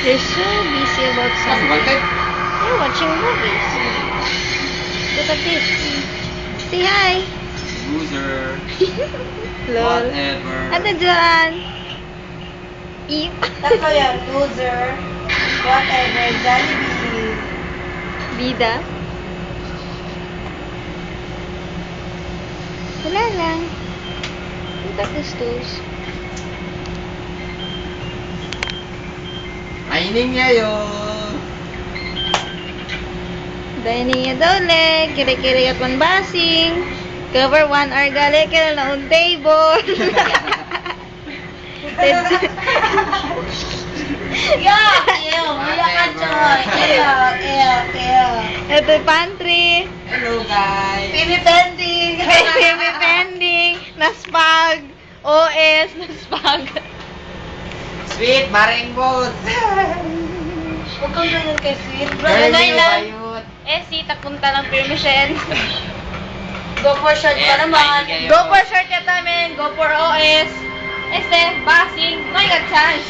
You're so busy about something. You're watching movies. Look at this. Say hi. Loser. Lol. Whatever. Ano dyan? Eat. Tatlo yan, loser, whatever, Jollibee. Bida. Wala lang. Look at this tools. Kainin niya yun. Dining ya dole. Kiri-kiri at basing. Cover 1 hour gali ka na on table. Ew, wala ka dyan. Ew. Ito yung pantry. Hello guys. Baby pending. Baby pending. Naspag. OS. Naspag. Sweet, maring boat. Huwag kang ganyan kay Sweet. Brother, Girl, Noy lang. bayot. Si tapunta ng permission. Go for short ka Ayan, naman. kainin kayo. Go for short ya tamin. Go for OS. Basing. Noy, got chance.